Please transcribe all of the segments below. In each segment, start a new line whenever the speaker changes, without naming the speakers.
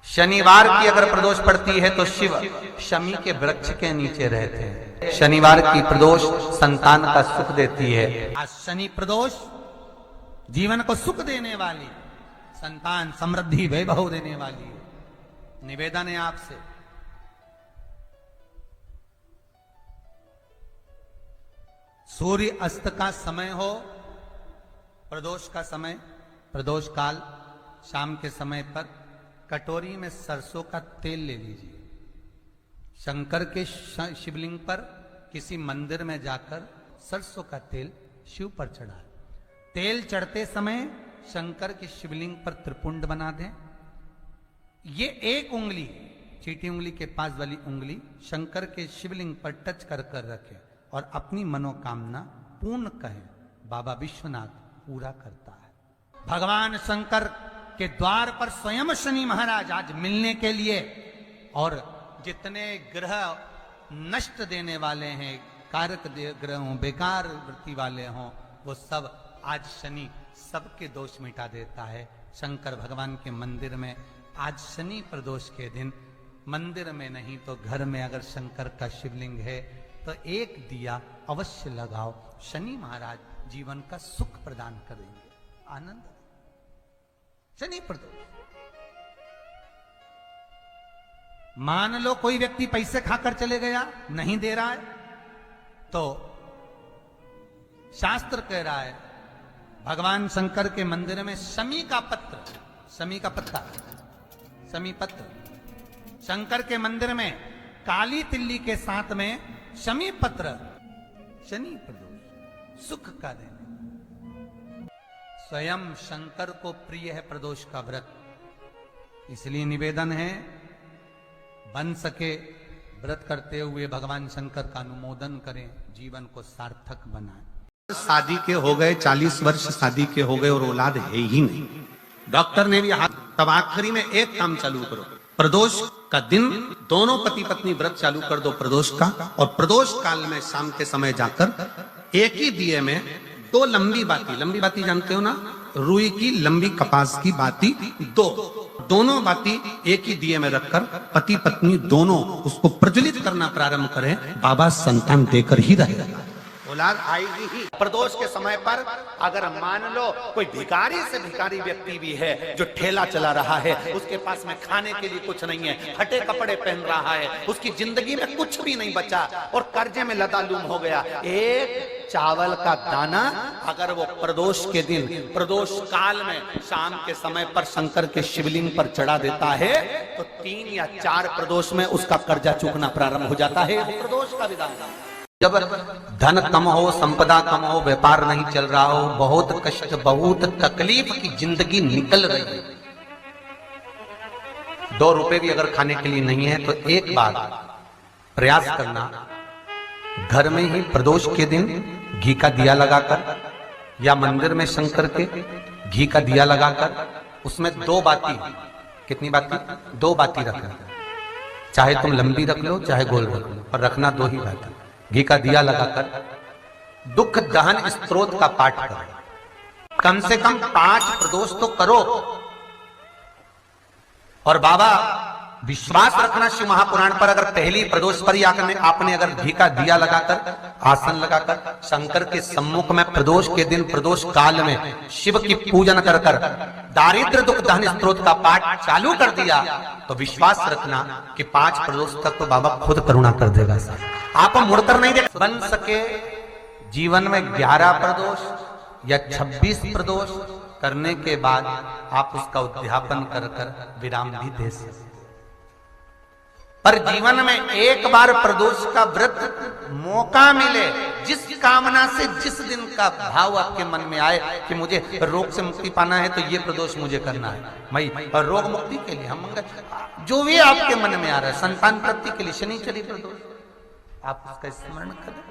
शनिवार की अगर प्रदोष पड़ती है तो शिव शमी के वृक्ष के नीचे रहते हैं। शनिवार की प्रदोष संतान का सुख देती है। आज शनि प्रदोष जीवन को सुख देने वाली, संतान समृद्धि वैभव देने वाली निवेदन है आपसे, सूर्य अस्त का समय हो, प्रदोष का समय, प्रदोष काल, शाम के समय पर कटोरी में सरसों का तेल ले लीजिए। शंकर के शिवलिंग पर किसी मंदिर में जाकर सरसों का तेल शिव पर चढ़ाएं। तेल चढ़ते समय शंकर के शिवलिंग पर त्रिपुंड बना दें। ये एक उंगली, चीटी उंगली के पास वाली उंगली शंकर के शिवलिंग पर टच कर कर रखें और अपनी मनोकामना पूर्ण कहें। बाबा विश्वनाथ पूरा करता है। भगवान शंकर के द्वार पर स्वयं शनि महाराज आज मिलने के लिए, और जितने ग्रह नष्ट देने वाले हैं, कारक ग्रह हों, बेकार वृत्ति वाले हों, वो सब आज शनि सबके दोष मिटा देता है। शंकर भगवान के मंदिर में आज शनि प्रदोष के दिन मंदिर में नहीं तो घर में अगर शंकर का शिवलिंग है तो एक दिया अवश्य लगाओ। शनि महाराज जीवन का सुख प्रदान करेंगे, आनंद। शनि प्रदोष, मान लो कोई व्यक्ति पैसे खाकर चले गया, नहीं दे रहा है, तो शास्त्र कह रहा है भगवान शंकर के मंदिर में शमी का पत्र, शमी का पत्ता, शमी पत्र, शंकर के मंदिर में काली तिल्ली के साथ में शमी पत्र, शनि प्रदोष सुख का देने। स्वयं शंकर को प्रिय है प्रदोष का व्रत, इसलिए निवेदन है बन सके व्रत करते हुए भगवान शंकर का अनुमोदन करें, जीवन को सार्थक बनाएं। शादी के हो गए 40 वर्ष, शादी के हो गए और औलाद है ही नहीं, डॉक्टर ने भी तब आखिरी में एक काम चालू करो, प्रदोष का दिन दोनों पति पत्नी व्रत चालू कर दो प्रदोष का, और प्रदोष काल में शाम के समय जाकर एक ही दिए में दो लंबी बाती जानते हो ना, रुई की लंबी कपास की बाती, दोनों बाती एक ही दिए में रखकर पति पत्नी दोनों उसको प्रज्वलित करना प्रारंभ करें। बाबा संतान देकर ही रहेगा, औलाद आएगी ही। प्रदोष के समय पर अगर मान लो कोई भिखारी से भिखारी व्यक्ति भी है जो ठेला चला रहा है, उसके पास में खाने के लिए कुछ नहीं है, फटे कपड़े पहन रहा है, उसकी जिंदगी में कुछ भी नहीं बचा और कर्जे में लदालूम हो गया, एक चावल का दाना अगर वो प्रदोष के दिन, प्रदोष काल में शाम के समय पर शंकर के शिवलिंग पर चढ़ा देता है तो 3 या 4 प्रदोष में उसका कर्जा चूकना प्रारंभ हो जाता है। प्रदोष का विधान। जब धन कम हो, संपदा कम हो, व्यापार नहीं चल रहा हो, बहुत कष्ट, बहुत तकलीफ की जिंदगी निकल रही है, 2 रुपए भी अगर खाने के लिए नहीं है तो एक बार प्रयास करना, घर में ही प्रदोष के दिन घी का दिया लगाकर या मंदिर में शंकर के घी का दिया लगाकर उसमें 2 बाती, कितनी बाती? 2 बाती रखना, चाहे तुम लंबी रख लो चाहे गोल रख लो, पर रखना 2 ही बाती। घी का दिया लगाकर दुख दहन स्तोत्र का पाठ करो, कम से कम 5 प्रदोष तो करो। और बाबा विश्वास रखना शिव महापुराण पर, अगर पहली प्रदोष पर ही आपने अगर घी का दिया लगाकर, आसन लगाकर शंकर के सम्मुख में प्रदोष के दिन, प्रदोष काल में शिव की पूजन कर कर दारिद्र दुख दहन स्तोत्र का पाठ चालू कर दिया तो विश्वास रखना कि 5 प्रदोष तक तो बाबा खुद करुणा कर देगा। आप मुड़कर नहीं देख। बन सके जीवन में 11 प्रदोष या 26 प्रदोष करने के बाद आप उसका उद्यापन कर कर विराम भी दे सकते, पर जीवन में एक बार प्रदोष का व्रत मौका मिले, जिस कामना से, जिस दिन का भाव आपके मन में आए कि मुझे रोग से मुक्ति पाना है तो ये प्रदोष मुझे करना है, मैं और रोग मुक्ति के लिए, हम मंगल, जो भी आपके मन में आ रहा है, संतान प्राप्ति के लिए शनिचरी प्रदोष, आप उसका स्मरण करें।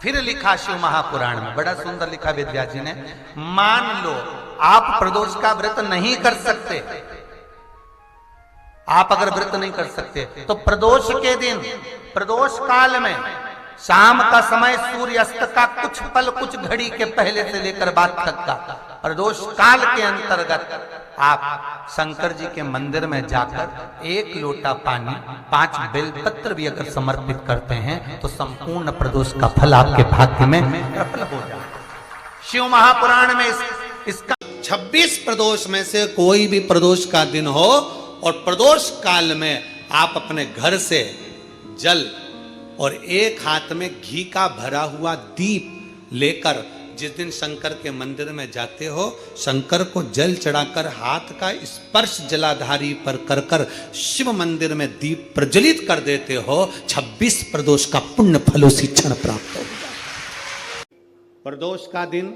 फिर लिखा शिव महापुराण में, बड़ा सुंदर लिखा विद्या जी ने, मान लो आप प्रदोष का व्रत नहीं कर सकते, आप अगर व्रत नहीं कर सकते तो प्रदोष के दिन, प्रदोष काल में शाम का समय, सूर्यास्त का कुछ पल, कुछ घड़ी के पहले से लेकर बाद तक का प्रदोष काल के अंतर्गत आप शंकर जी के मंदिर में जाकर 1 लोटा पानी 5 बेलपत्र भी अगर समर्पित करते हैं तो संपूर्ण प्रदोष का फल आपके भाग्य में प्रबल हो जाता है। शिव महापुराण में इसका 26 प्रदोष में से कोई भी प्रदोष का दिन हो और प्रदोष काल में आप अपने घर से जल और एक हाथ में घी का भरा हुआ दीप लेकर जिस दिन शंकर के मंदिर में जाते हो, शंकर को जल चढ़ाकर हाथ का स्पर्श जलाधारी पर कर कर शिव मंदिर में दीप प्रज्वलित कर देते हो, 26 प्रदोष का पुण्य फल उसी क्षण प्राप्त हो जाए। प्रदोष का दिन,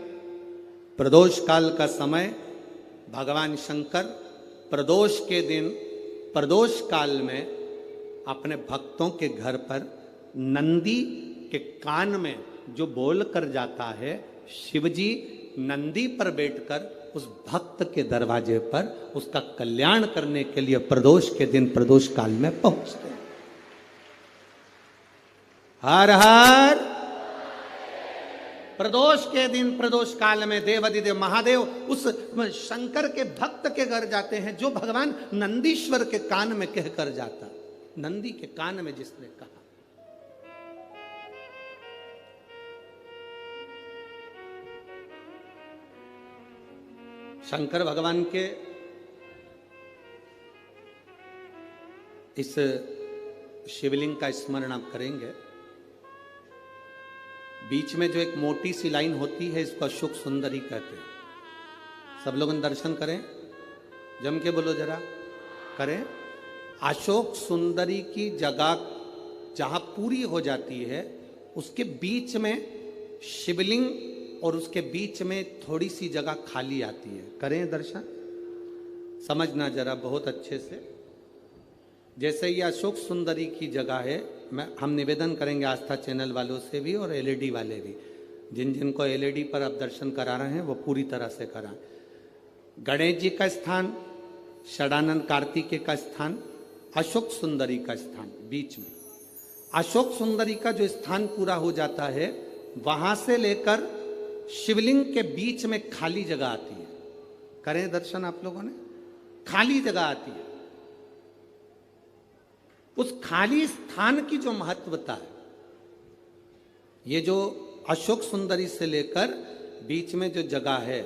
प्रदोष काल का समय, भगवान शंकर प्रदोष के दिन प्रदोष काल में अपने भक्तों के घर पर नंदी के कान में जो बोल कर जाता है, शिवजी नंदी पर बैठकर उस भक्त के दरवाजे पर उसका कल्याण करने के लिए प्रदोष के दिन प्रदोष काल में पहुंचते हैं। हर हर प्रदोष के दिन प्रदोष काल में देवाधिदेव महादेव उस शंकर के भक्त के घर जाते हैं जो भगवान नंदीश्वर के कान में कहकर जाता, नंदी के कान में जिसने कहा। शंकर भगवान के इस शिवलिंग का स्मरण आप करेंगे। बीच में जो एक मोटी सी लाइन होती है इसको अशोक सुंदरी कहते हैं। सब लोग दर्शन करें, जम के बोलो जरा, करें। अशोक सुंदरी की जगह जहां पूरी हो जाती है उसके बीच में शिवलिंग और उसके बीच में थोड़ी सी जगह खाली आती है। करें दर्शन, समझना जरा बहुत अच्छे से। जैसे ये अशोक सुंदरी की जगह है, हम निवेदन करेंगे आस्था चैनल वालों से भी और एलईडी वाले भी, जिन जिनको एलईडी पर आप दर्शन करा रहे हैं वो पूरी तरह से कराएं। गणेश जी का स्थान, षडानंद कार्तिकेय का स्थान, अशोक सुंदरी का स्थान बीच में। अशोक सुंदरी का जो स्थान पूरा हो जाता है वहां से लेकर शिवलिंग के बीच में खाली जगह आती है। करें दर्शन आप लोगों ने, खाली जगह आती है। उस खाली स्थान की जो महत्वता है, ये जो अशोक सुंदरी से लेकर बीच में जो जगह है,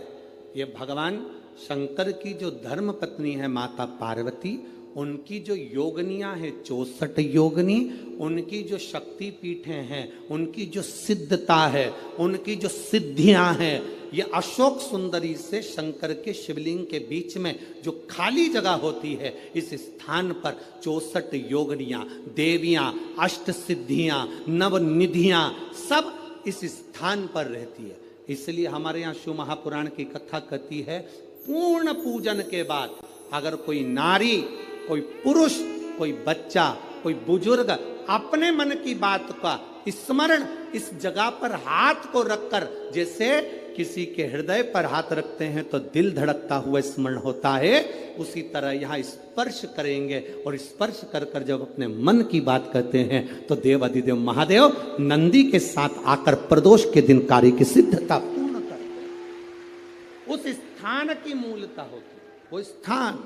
ये भगवान शंकर की जो धर्म पत्नी है माता पार्वती, उनकी जो योगनियां हैं 64 योगनी, उनकी जो शक्ति पीठें हैं, उनकी जो सिद्धता है, उनकी जो सिद्धियां हैं, ये अशोक सुंदरी से शंकर के शिवलिंग के बीच में जो खाली जगह होती है, इस स्थान पर 64 योगनियां, देवियां, अष्ट सिद्धियां, नवनिधियां सब इस स्थान पर रहती है। इसलिए हमारे यहाँ शिव महापुराण की कथा कहती है, पूर्ण पूजन के बाद अगर कोई नारी, कोई पुरुष, कोई बच्चा, कोई बुजुर्ग अपने मन की बात का स्मरण इस जगह पर हाथ को रखकर, जैसे किसी के हृदय पर हाथ रखते हैं तो दिल धड़कता हुआ स्मरण होता है, उसी तरह यहाँ स्पर्श करेंगे और स्पर्श कर कर जब अपने मन की बात कहते हैं तो देवाधिदेव महादेव नंदी के साथ आकर प्रदोष के दिन कार्य की सिद्धता पूर्ण करते हैं। उस स्थान की मूलता होती है, वो स्थान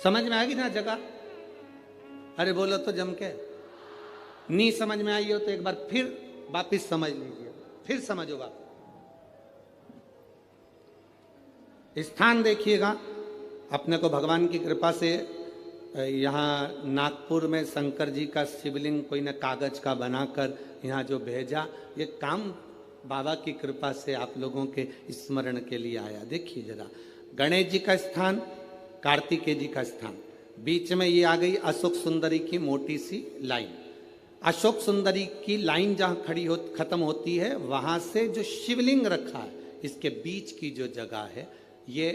समझ में आएगी ना जगह? अरे बोलो तो जम के। नहीं समझ में आई हो तो एक बार फिर वापिस समझ लीजिए, फिर समझो बात। स्थान देखिएगा, अपने को भगवान की कृपा से यहाँ नागपुर में शंकर जी का शिवलिंग कोई ने कागज का बनाकर यहाँ जो भेजा, ये काम बाबा की कृपा से आप लोगों के स्मरण के लिए आया। देखिए जरा, गणेश जी का स्थान, कार्तिकेय जी का स्थान, बीच में ये आ गई अशोक सुंदरी की मोटी सी लाइन। अशोक सुंदरी की लाइन जहां खड़ी हो खत्म होती है, वहां से जो शिवलिंग रखा है इसके बीच की जो जगह है, ये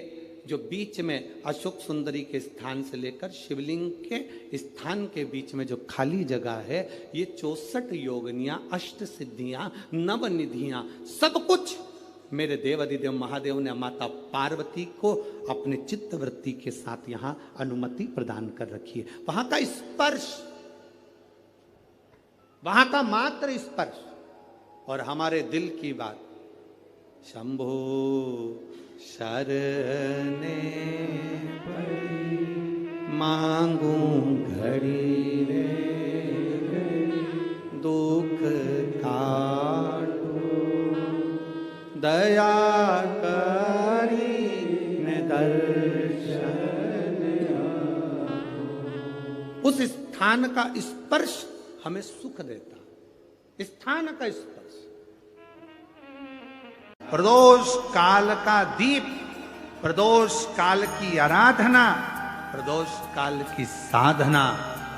जो बीच में अशोक सुंदरी के स्थान से लेकर शिवलिंग के स्थान के बीच में जो खाली जगह है, ये 64 योगनियां, अष्ट सिद्धियां, नवनिधियां, सब कुछ मेरे देवाधिदेव महादेव ने माता पार्वती को अपने चित्त वृत्ति के साथ यहां अनुमति प्रदान कर रखी है। वहां का स्पर्श, वहां का मात्र स्पर्श और हमारे दिल की बात, शंभो शरणे पड़ी मांगू घड़ी रे दुख काटो दया करी ने दर्शन उस स्थान का स्पर्श हमें सुख देता, स्थान का स्पर्श, प्रदोष काल का दीप, प्रदोष काल की आराधना, प्रदोष काल की साधना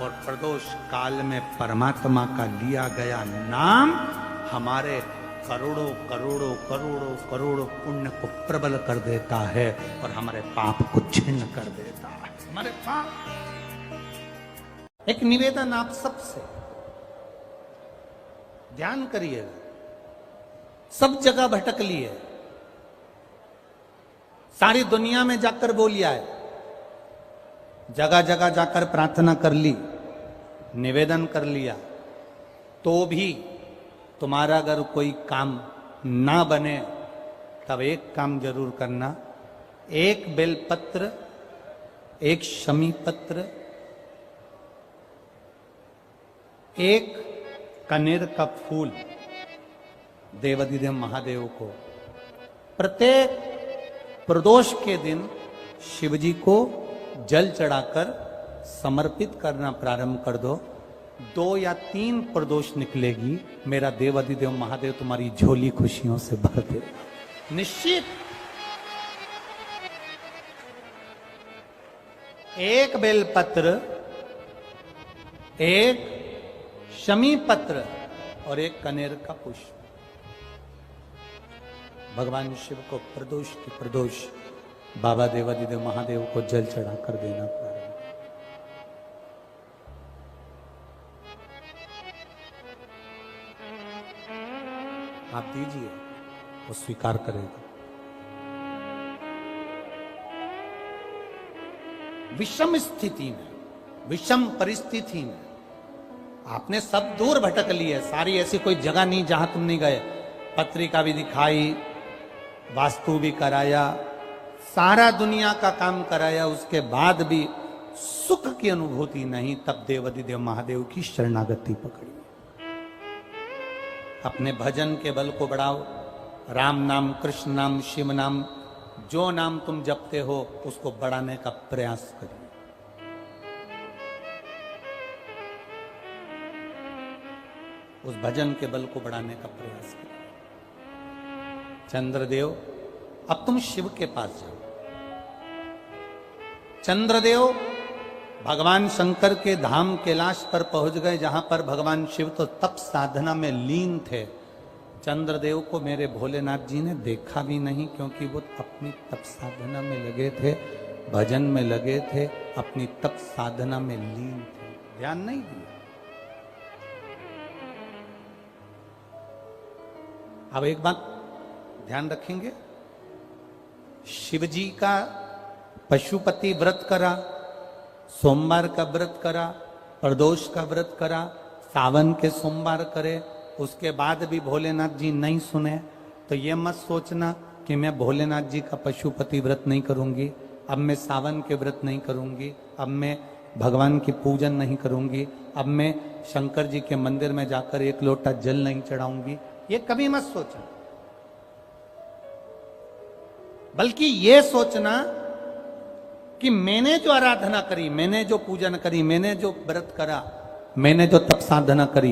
और प्रदोष काल में परमात्मा का लिया गया नाम हमारे करोड़ों करोड़ों करोड़ों करोड़ों पुण्य को प्रबल कर देता है और हमारे पाप को छिन्न कर देता है। हमारे पाप, एक निवेदन आप सबसे, ध्यान करिए, सब जगह भटक लिए, सारी दुनिया में जाकर बोलिया है, जगह जगह जाकर प्रार्थना कर ली, निवेदन कर लिया, तो भी तुम्हारा अगर कोई काम ना बने तब एक काम जरूर करना, एक बेलपत्र, एक शमी पत्र, एक कनेर का फूल देवाधिदेव महादेव को प्रत्येक प्रदोष के दिन शिवजी को जल चढ़ाकर समर्पित करना प्रारंभ कर दो। 2 या 3 प्रदोष निकलेगी, मेरा देवाधिदेव महादेव तुम्हारी झोली खुशियों से भर दे निश्चित। एक बेलपत्र, एक शमी पत्र और एक कनेर का पुष्प भगवान शिव को प्रदोष की प्रदोष बाबा देवाधिदेव महादेव को जल चढ़ाकर देना प्रारंभ। आप दीजिए, वो स्वीकार करेगा। विषम स्थिति में, विषम परिस्थिति में आपने सब दूर भटक लिए, सारी ऐसी कोई जगह नहीं जहां तुम नहीं गए, पत्रिका भी दिखाई, वास्तु भी कराया, सारा दुनिया का काम कराया, उसके बाद भी सुख की अनुभूति नहीं, तब देवाधिदेव महादेव की शरणागति पकड़ी। अपने भजन के बल को बढ़ाओ, राम नाम, कृष्ण नाम, शिव नाम, जो नाम तुम जपते हो उसको बढ़ाने का प्रयास करिए। उस भजन के बल को बढ़ाने का प्रयास करिए। चंद्रदेव, अब तुम शिव के पास जाओ। चंद्रदेव भगवान शंकर के धाम कैलाश पर पहुंच गए, जहां पर भगवान शिव तो तप साधना में लीन थे। चंद्रदेव को मेरे भोलेनाथ जी ने देखा भी नहीं, क्योंकि वो अपनी तप साधना में लगे थे, भजन में लगे थे, अपनी तप साधना में लीन थे, ध्यान नहीं दिया। अब एक बात ध्यान रखेंगे, शिव जी का पशुपति व्रत करा, सोमवार का व्रत करा, प्रदोष का व्रत करा, सावन के सोमवार करे, उसके बाद भी भोलेनाथ जी नहीं सुने, तो ये मत सोचना कि मैं भोलेनाथ जी का पशुपति व्रत नहीं करूंगी, अब मैं सावन के व्रत नहीं करूंगी, अब मैं भगवान की पूजन नहीं करूंगी, अब मैं शंकर जी के मंदिर में जाकर 1 लोटा जल नहीं चढ़ाऊंगी, ये कभी मत सोचना। बल्कि ये सोचना कि मैंने जो आराधना करी, मैंने जो पूजन करी, मैंने जो व्रत करा, मैंने जो तप साधना करी,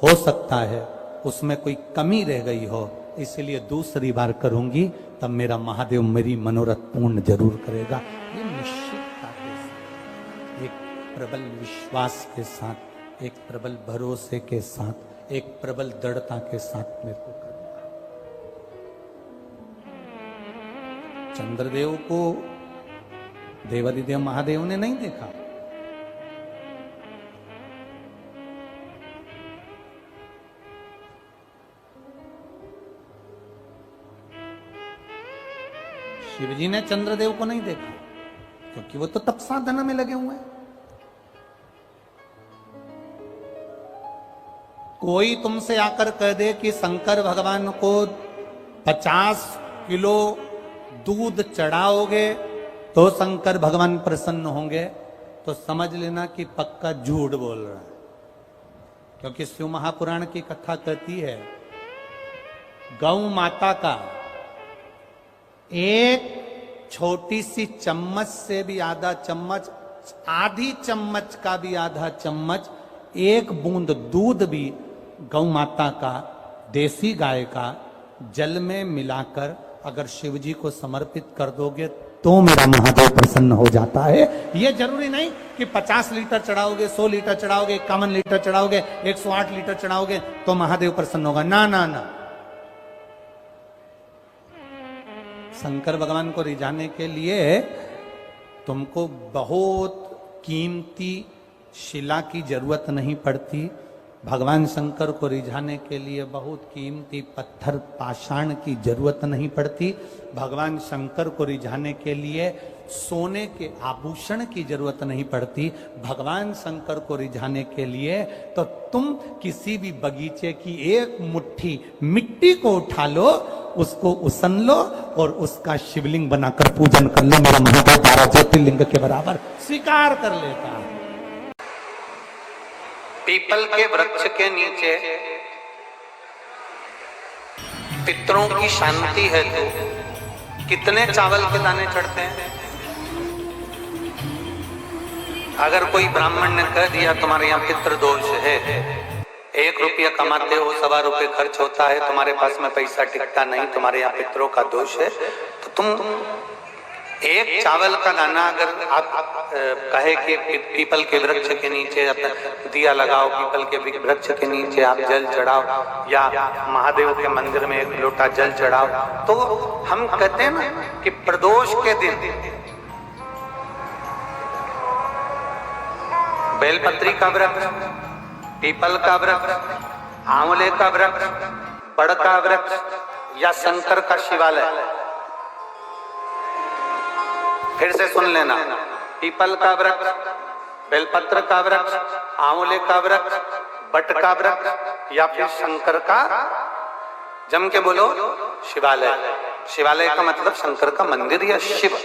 हो सकता है उसमें कोई कमी रह गई हो, इसलिए दूसरी बार करूंगी, तब मेरा महादेव मेरी मनोरथ पूर्ण जरूर करेगा। ये निश्चितता के साथ, एक प्रबल विश्वास के साथ, एक प्रबल भरोसे के साथ, एक प्रबल दृढ़ता के साथ मेरे को करना। चंद्रदेव को देवाधिदेव महादेव ने नहीं देखा, शिवजी ने चंद्रदेव को नहीं देखा, क्योंकि वो तो तप साधना में लगे हुए हैं। कोई तुमसे आकर कह दे कि शंकर भगवान को 50 किलो दूध चढ़ाओगे तो शंकर भगवान प्रसन्न होंगे, तो समझ लेना कि पक्का झूठ बोल रहा है। क्योंकि शिव महापुराण की कथा कहती है गौ माता का एक छोटी सी चम्मच से भी आधा चम्मच, आधी चम्मच का भी आधा चम्मच, एक बूंद दूध भी गौ माता का, देसी गाय का जल में मिलाकर अगर शिव जी को समर्पित कर दोगे तो मेरा महादेव प्रसन्न हो जाता है। यह जरूरी नहीं कि 50 लीटर चढ़ाओगे, 100 लीटर चढ़ाओगे, 51 लीटर चढ़ाओगे, 108 लीटर चढ़ाओगे तो महादेव प्रसन्न होगा। ना ना ना, शंकर भगवान को रिझाने के लिए तुमको बहुत कीमती शिला की जरूरत नहीं पड़ती। भगवान शंकर को रिझाने के लिए बहुत कीमती पत्थर पाषाण की जरूरत नहीं पड़ती। भगवान शंकर को रिझाने के लिए सोने के आभूषण की जरूरत नहीं पड़ती। भगवान शंकर को रिझाने के लिए तो तुम किसी भी बगीचे की एक मुट्ठी मिट्टी को उठा लो, उसको उसन लो और उसका शिवलिंग बनाकर पूजन कर लो। मेरा महादेव 12 ज्योतिर्लिंग के बराबर स्वीकार कर लेता है। पीपल के वृक्ष के नीचे पितरों की शांति है तो कितने चावल के दाने चढ़ते हैं। अगर कोई ब्राह्मण ने कह दिया तुम्हारे यहाँ पितृ दोष है, 1 रुपया कमाते हो 1.25 रुपये खर्च होता है, तुम्हारे पास में पैसा टिकता नहीं, तुम्हारे यहाँ पितरों का दोष है, तो तुम एक चावल का दाना अगर आप कहे कि पीपल के वृक्ष के नीचे दिया लगाओ, पीपल के वृक्ष के नीचे आप जल चढ़ाओ या महादेव के मंदिर में 1 लोटा जल चढ़ाओ, तो हम कहते हैं ना कि प्रदोष के दिन बेलपत्री का वृक्ष, पीपल का वृक्ष, आंवले का वृक्ष, बड़ का वृक्ष या शंकर का शिवालय, फिर से सुन लेना, पीपल का वृक्ष, बेलपत्र का वृक्ष, आंवले का वृक्ष, बट का वृक्ष या फिर शंकर का, जम के बोलो, शिवालय। शिवालय का मतलब शंकर का मंदिर या शिव।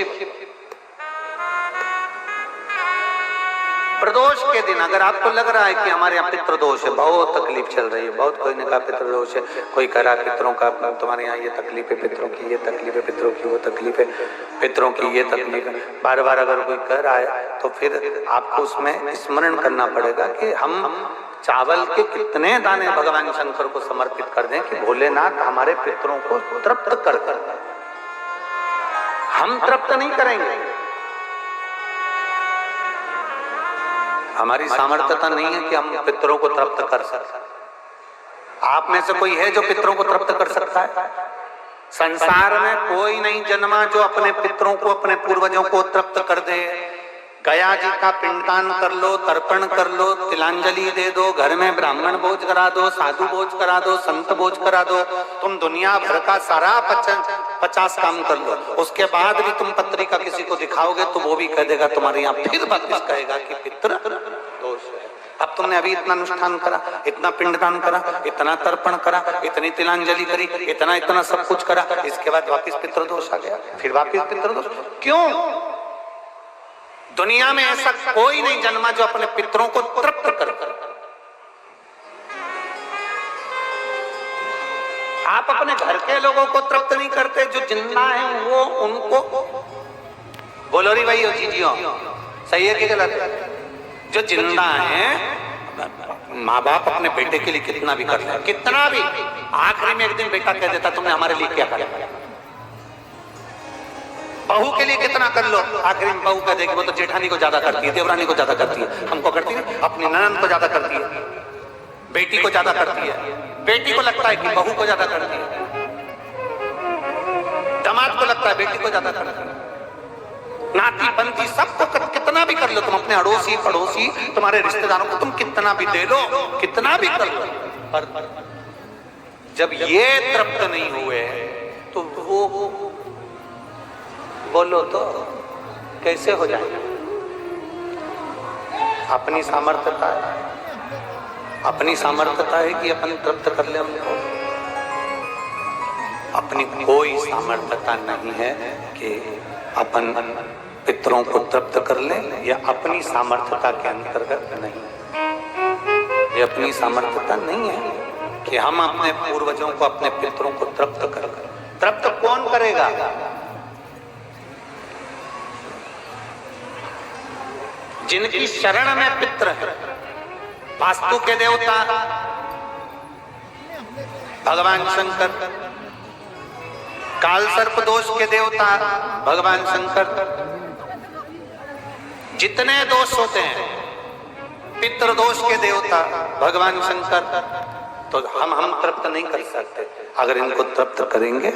प्रदोष के दिन अगर आपको लग रहा है कि हमारे यहाँ पितृदोष है, बहुत तकलीफ चल रही है, बहुत कोई ने कहा पितृदोष है, कोई कह रहा पितरों का तुम्हारे यहाँ ये तकलीफ है, पितरों की ये तकलीफ है, पितरों की वो तकलीफ है, पितरों की ये तकलीफ है, बार बार अगर कोई कह रहा है तो फिर आपको उसमें स्मरण करना पड़ेगा कि हम चावल के कितने दाने भगवान शंकर को समर्पित कर दें कि भोलेनाथ हमारे पितरों को तृप्त कर। हम तृप्त नहीं करेंगे, हमारी सामर्थ्यता नहीं है कि हम पितरों को तृप्त कर सकते। आप में से कोई है जो पितरों को तृप्त कर सकता है? संसार में कोई नहीं जन्मा जो अपने पितरों को, अपने पूर्वजों को तृप्त कर दे। गया जी का पिंडदान कर लो, तर्पण कर लो, तिलांजलि दे दो, घर में ब्राह्मण भोज करा दो, साधु भोज करा दो, संत भोज करा दो, तुम दुनिया भर का सारा 50 काम कर लो, उसके बाद भी तुम पत्रिका किसी को दिखाओगे तो वो भी कह देगा तुम्हारे यहाँ, फिर वापिस कहेगा कि पितृ दोष है। अब तुमने अभी इतना अनुष्ठान करा, इतना पिंडदान करा, इतना तर्पण करा, इतनी तिलांजलि करी, इतना इतना सब कुछ करा, इसके बाद वापिस पितृदोष आ गया, फिर वापिस पितृदोष। क्यों? दुनिया में ऐसा कोई नहीं जन्मा जो अपने पितरों को तृप्त कर। आप अपने घर के लोगों को तृप्त नहीं करते, जो जिंदा है वो उनको बोलो री भाई, जीजियो सही है कि गलत है? जो जिंदा है, माँ बाप अपने बेटे के लिए कितना भी कर ले, कितना भी, आखिरी में एक दिन बेटा कह देता तुमने हमारे लिए क्या किया। बहू के लिए कितना कर लो, आखिरी में बहू कह देगी वो तो जेठानी को ज्यादा करती है, देवरानी को ज्यादा करती है, हमको करती है, अपनी ननद को ज्यादा करती है, बेटी को ज्यादा करती है, बेटी को लगता है कि बहू को ज्यादा करती है, दामाद को लगता है बेटी को ज्यादा करती है, नाती पंती सबको कितना भी कर लो तुम, अपने अड़ोसी पड़ोसी तुम्हारे रिश्तेदारों को तुम कितना भी दे लो, कितना भी कर लो, पर जब ये तृप्त नहीं हुए तो वो बोलो तो कैसे हो जाएगा? अपनी सामर्थ्यता है, अपनी सामर्थ्यता है कि अपन तृप्त कर ले उनको। अपनी कोई सामर्थ्यता नहीं है कि अपन पितरों को तृप्त कर ले, या अपनी सामर्थ्यता के अंतर्गत नहीं, ये अपनी सामर्थ्यता नहीं है कि हम अपने पूर्वजों को, अपने पितरों को तृप्त कर। तृप्त कौन करेगा? जिनकी शरण में पित्र है। वास्तु के देवता भगवान शंकर, काल सर्प दोष के देवता भगवान शंकर, जितने दोष होते हैं पितृ दोष के देवता भगवान शंकर, तो हम तृप्त नहीं कर सकते। अगर इनको तृप्त करेंगे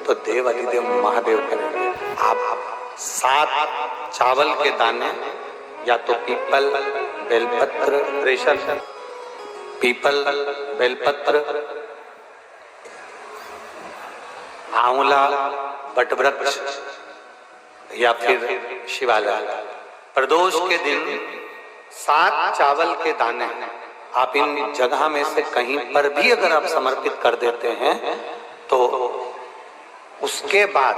तो देव अधिदेव महादेव करेंगे। आप 7 चावल के दाने, या तो पीपल, बेलपत्र, रेशम, पीपल, बेलपत्र, आंवला, बटवृक्ष या फिर शिवालय, प्रदोष के दिन 7 चावल के दाने आप इन जगह में से कहीं पर भी अगर आप समर्पित कर देते हैं, तो उसके बाद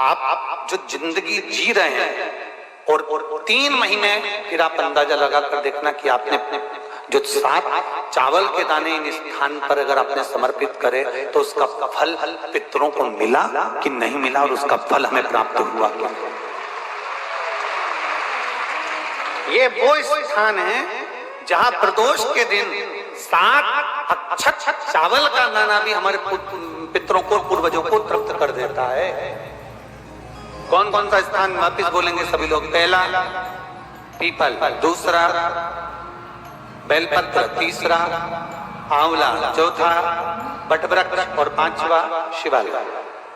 आप जो जिंदगी जी रहे हैं, और 3 महीने फिर आप अंदाजा लगा कर देखना कि आपने जो 7 चावल के दाने इन स्थान पर अगर आपने समर्पित करे, तो उसका फल पितरों को मिला कि नहीं मिला, और उसका फल हमें प्राप्त हुआ क्या? ये वो स्थान है जहां प्रदोष के दिन 7 अक्षत चावल का दाना भी हमारे पितरों को, पूर्वजों को तृप्त कर देता है। कौन कौन सा स्थान वापिस बोलेंगे सभी लोग? पहला पीपल, दूसरा बेलपत्र, तीसरा आंवला, चौथा बटवृक्ष और 5वां शिवालय,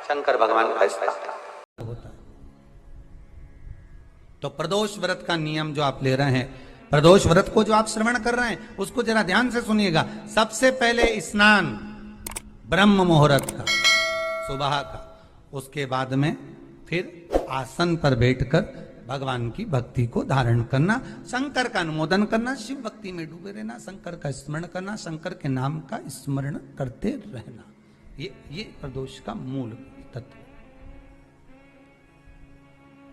शंकर भगवान का स्थान होता है। तो प्रदोष व्रत का नियम जो आप ले रहे हैं, प्रदोष व्रत को जो आप श्रवण कर रहे हैं, उसको जरा ध्यान से सुनिएगा। सबसे पहले स्नान ब्रह्म मुहूर्त का, सुबह का, उसके बाद में फिर आसन पर बैठकर भगवान की भक्ति को धारण करना, शंकर का अनुमोदन करना, शिव भक्ति में डूबे रहना, शंकर का स्मरण करना, शंकर के नाम का स्मरण करते रहना। ये प्रदोष का मूल तत्व।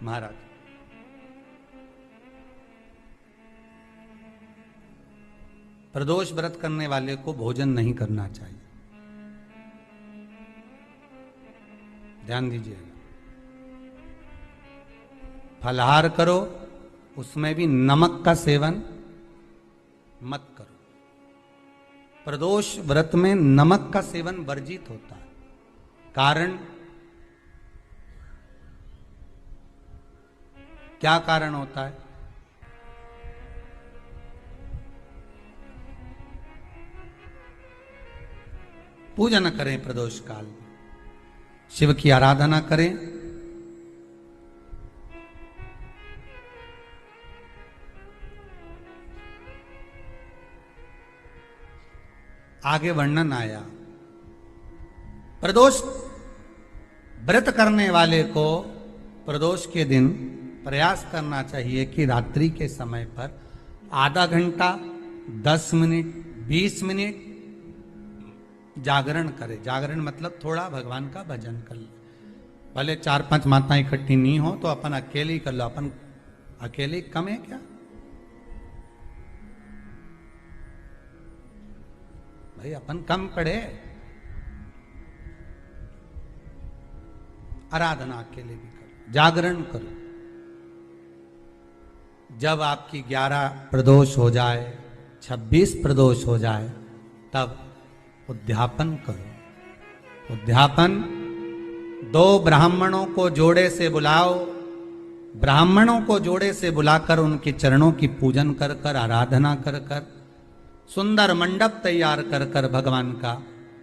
महाराज, प्रदोष व्रत करने वाले को भोजन नहीं करना चाहिए, ध्यान दीजिएगा। फलाहार करो, उसमें भी नमक का सेवन मत करो। प्रदोष व्रत में नमक का सेवन वर्जित होता है। कारण क्या कारण होता है? पूजन करें प्रदोष काल में, शिव की आराधना करें, आगे वर्णन आया। प्रदोष व्रत करने वाले को प्रदोष के दिन प्रयास करना चाहिए कि रात्रि के समय पर आधा घंटा, 10 मिनट, 20 मिनट जागरण करे। जागरण मतलब थोड़ा भगवान का भजन कर ले। भले 4-5 माताएं इकट्ठी नहीं हो तो अपन अकेले ही कर लो। अपन अकेले कम है क्या भाई? अपन कम पड़े। आराधना अकेले भी करो, जागरण करो। जब आपकी 11 प्रदोष हो जाए, 26 प्रदोष हो जाए, तब उद्यापन करो। उद्यापन 2 ब्राह्मणों को जोड़े से बुलाओ। ब्राह्मणों को जोड़े से बुलाकर उनके चरणों की पूजन कर कर, आराधना कर कर, सुंदर मंडप तैयार कर कर भगवान का,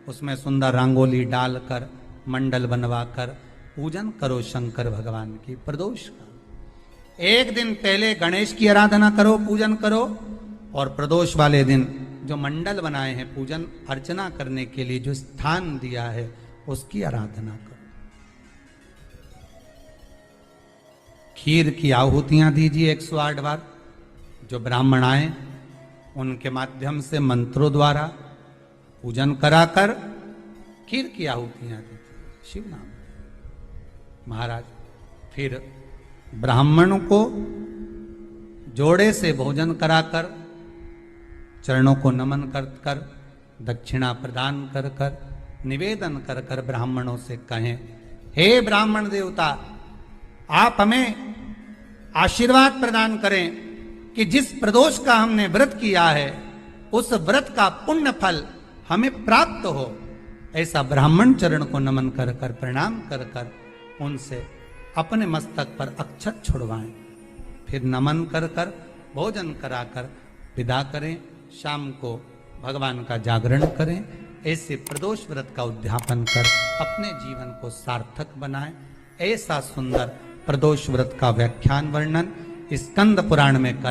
उसमें सुंदर रंगोली डालकर, मंडल बनवाकर पूजन करो शंकर भगवान की प्रदोष का। एक दिन पहले गणेश की आराधना करो, पूजन करो, और प्रदोष वाले दिन जो मंडल बनाए हैं पूजन अर्चना करने के लिए, जो स्थान दिया है, उसकी आराधना करो। खीर की आहुतियां दीजिए 108 बार। जो ब्राह्मण आए उनके माध्यम से मंत्रों द्वारा पूजन कराकर खीर की आहुतियां दी थी, शिव नाम। महाराज फिर ब्राह्मण को जोड़े से भोजन कराकर, चरणों को नमन कर कर, दक्षिणा प्रदान कर कर, निवेदन कर कर ब्राह्मणों से कहें, हे ब्राह्मण देवता, आप हमें आशीर्वाद प्रदान करें कि जिस प्रदोष का हमने व्रत किया है उस व्रत का पुण्य फल हमें प्राप्त हो। ऐसा ब्राह्मण चरण को नमन कर कर, प्रणाम कर कर उनसे अपने मस्तक पर अक्षत छुड़वाएं। फिर नमन कर कर, भोजन कराकर विदा करें। शाम को भगवान का जागरण करें। ऐसे प्रदोष व्रत का उद्यापन कर अपने जीवन को सार्थक बनाएं। ऐसा सुंदर प्रदोष व्रत का व्याख्यान वर्णन स्कंद पुराण में कर